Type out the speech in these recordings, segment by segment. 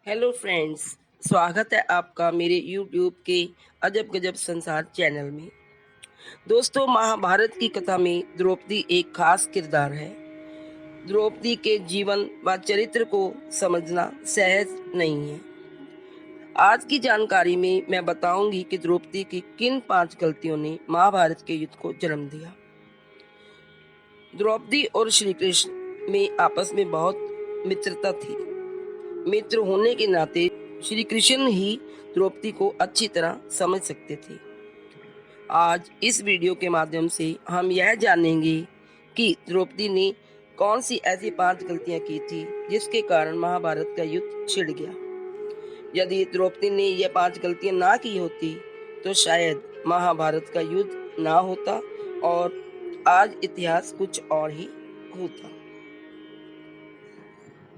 Hello friends. स्वागत है आपका मेरे यूट्यूब के अजब गजब संसार चैनल में। दोस्तों, महाभारत की कथा में द्रौपदी एक खास किरदार है। द्रौपदी के जीवन व चरित्र को समझना सहज नहीं है। आज की जानकारी में मैं बताऊंगी कि द्रौपदी की किन 5 गलतियों ने महाभारत के युद्ध को जन्म दिया। द्रौपदी और श्री कृष्ण में आपस में बहुत मित्रता थी। मित्र होने के नाते श्री कृष्ण ही द्रौपदी को अच्छी तरह समझ सकते थे। आज इस वीडियो के माध्यम से हम यह जानेंगे कि द्रौपदी ने कौन सी ऐसी 5 गलतियां की थी जिसके कारण महाभारत का युद्ध छिड़ गया। यदि द्रौपदी ने यह 5 गलतियां ना की होती तो शायद महाभारत का युद्ध ना होता और आज इतिहास कुछ और ही होता।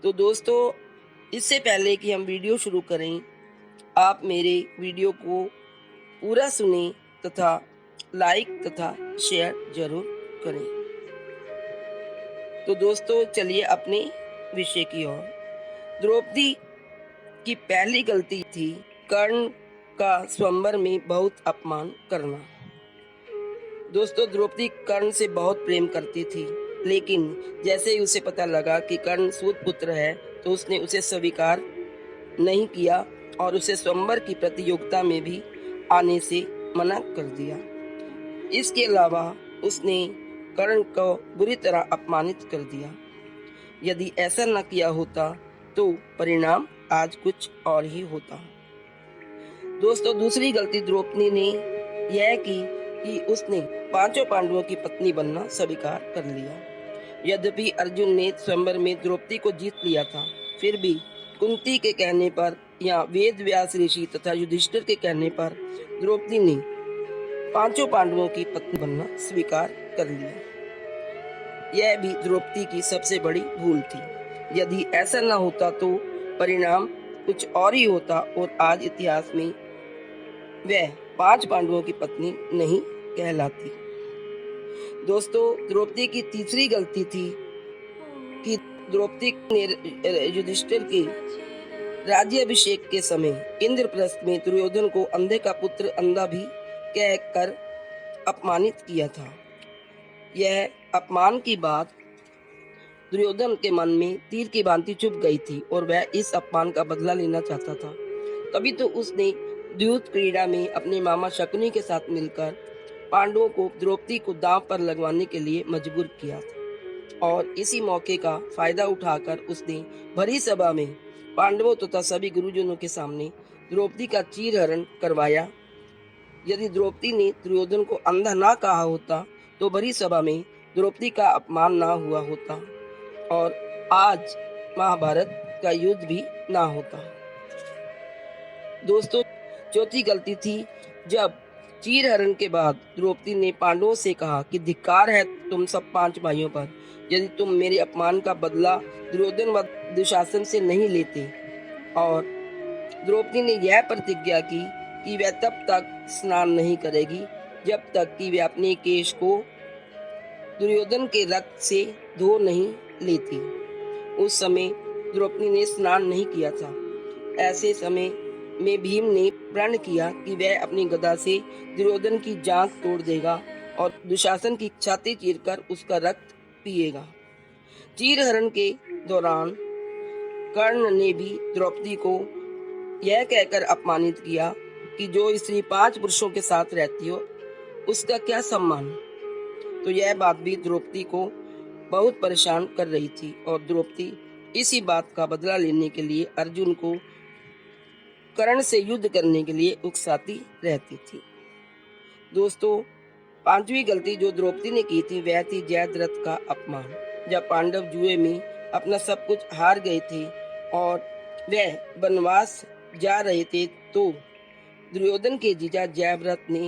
तो दोस्तों, इससे पहले कि हम वीडियो शुरू करें, आप मेरे वीडियो को पूरा सुनें तथा लाइक तथा शेयर जरूर करें। तो दोस्तों, चलिए अपने विषय की ओर। द्रौपदी की पहली गलती थी कर्ण का स्वयंवर में बहुत अपमान करना। दोस्तों, द्रौपदी कर्ण से बहुत प्रेम करती थी, लेकिन जैसे ही उसे पता लगा कि कर्ण सूत पुत्र है तो उसने उसे स्वीकार नहीं किया और उसे स्वयंवर की प्रतियोगिता में भी आने से मना कर दिया। इसके अलावा उसने कर्ण को बुरी तरह अपमानित कर दिया। यदि ऐसा न किया होता तो परिणाम आज कुछ और ही होता। दोस्तों, दूसरी गलती द्रौपदी ने यह की कि उसने 5 पांडवों की पत्नी बनना स्वीकार कर लिया। यद्यपि अर्जुन ने स्वयंवर में द्रौपदी को जीत लिया था, फिर भी कुंती के कहने पर या वेद व्यास ऋषि तथा युधिष्ठिर के कहने पर द्रौपदी ने 5 पांडवों की पत्नी बनना स्वीकार कर लिया। यह भी द्रौपदी की सबसे बड़ी भूल थी। यदि ऐसा न होता तो परिणाम कुछ और ही होता और आज इतिहास में वह 5 पांडवों की पत्नी नहीं कहलाती। दोस्तों, द्रौपदी की तीसरी गलती थी कि द्रौपदी ने युधिष्ठिर के राज्याभिषेक के समय इंद्रप्रस्थ में दुर्योधन को अंधे का पुत्र अंधा भी कहकर अपमानित किया था। यह अपमान की बात दुर्योधन के मन में तीर की भांति चुभ गई थी और वह इस अपमान का बदला लेना चाहता था। तभी तो उसने द्यूत क्रीड़ा में अपने मामा शकुनी के साथ मिलकर पांडवों को द्रौपदी को दांव पर लगवाने के लिए मजबूर किया था और इसी मौके का फायदा उठाकर उसने भरी सभा में पांडवों तथा सभी गुरुजनों के सामने द्रौपदी का चीरहरण करवाया। यदि द्रौपदी ने दुर्योधन को अंधा ना कहा होता तो भरी सभा में द्रौपदी का अपमान ना हुआ होता और आज महाभारत का युद्ध भी ना होता। दोस्तों, चौथी गलती थी जब चीरहरण के बाद द्रौपदी ने पांडवों से कहा कि धिक्कार है तुम सब 5 भाइयों पर, यदि तुम मेरे अपमान का बदला दुर्योधन व दुशासन से नहीं लेते। और द्रौपदी ने यह प्रतिज्ञा की कि वह तब तक स्नान नहीं करेगी जब तक कि वह अपने केश को दुर्योधन के रक्त से धो नहीं लेती। उस समय द्रौपदी ने स्नान नहीं किया था। ऐसे समय में भीम ने प्रण किया कि वह अपनी गदा से दुर्योधन की जांघ तोड़ देगा और दुशासन की छाती चीरकर उसका रक्त पिएगा। चीरहरण के दौरान कर्ण ने भी द्रौपदी को यह कहकर अपमानित किया कि जो स्त्री 5 पुरुषों के साथ रहती हो उसका क्या सम्मान। तो यह बात भी द्रौपदी को बहुत परेशान कर रही थी और द्रौपदी इसी बात का बदला लेने के लिए अर्जुन को कर्ण से युद्ध करने के लिए उकसाती रहती थी। दोस्तों, 5वीं गलती जो द्रौपदी ने की थी वह थी जयद्रथ का अपमान। जब पांडव जुए में अपना सब कुछ हार गए थे और वह वनवास जा रहे थे तो दुर्योधन के जीजा जयद्रथ ने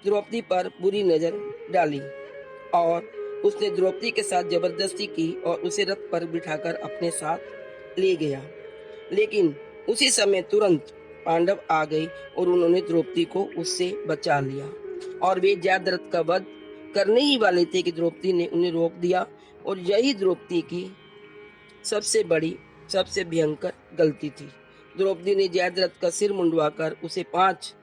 द्रौपदी पर बुरी नजर डाली और उसने द्रौपदी के साथ जबरदस्ती की और उसे रथ पर बिठाकर अपने साथ ले गया। लेकिन उसी समय तुरंत पांडव आ गए और उन्होंने द्रौपदी को उससे बचा लिया और वे जयद्रथ का वध करने ही वाले थे कि द्रौपदी ने उन्हें रोक दिया और यही द्रौपदी की सबसे बड़ी सबसे भयंकर गलती थी। द्रौपदी ने जयद्रथ का सिर मुंडवाकर उसे 5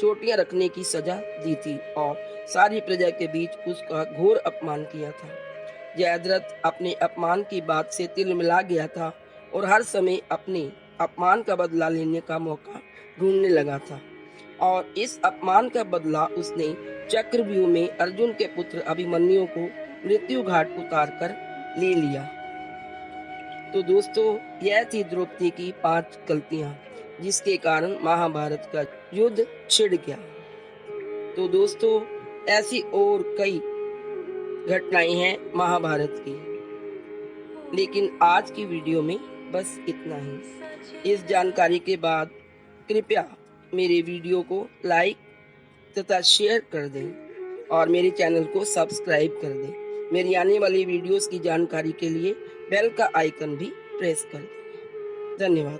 चोटियां रखने की सजा दी थी और सारी प्रजा के बीच उसका घोर अपमान किया था। जयद्रथ अपने अपमान की बात से तिलमिला गया था और हर समय अपने अपमान का बदला लेने का मौका ढूंढने लगा था और इस अपमान का बदला उसने चक्रव्यूह में अर्जुन के पुत्र अभिमन्यु को मृत्यु घाट उतार कर ले लिया। तो दोस्तों, यह थी द्रौपदी की 5 गलतियां जिसके कारण महाभारत का युद्ध छिड़ गया। तो दोस्तों, ऐसी और कई घटनाएं हैं महाभारत की, लेकिन आज की वीडियो में बस इतना ही। इस जानकारी के बाद कृपया मेरे वीडियो को लाइक तथा शेयर कर दें और मेरे चैनल को सब्सक्राइब कर दें। मेरी आने वाली वीडियोस की जानकारी के लिए बेल का आइकन भी प्रेस कर दें। धन्यवाद।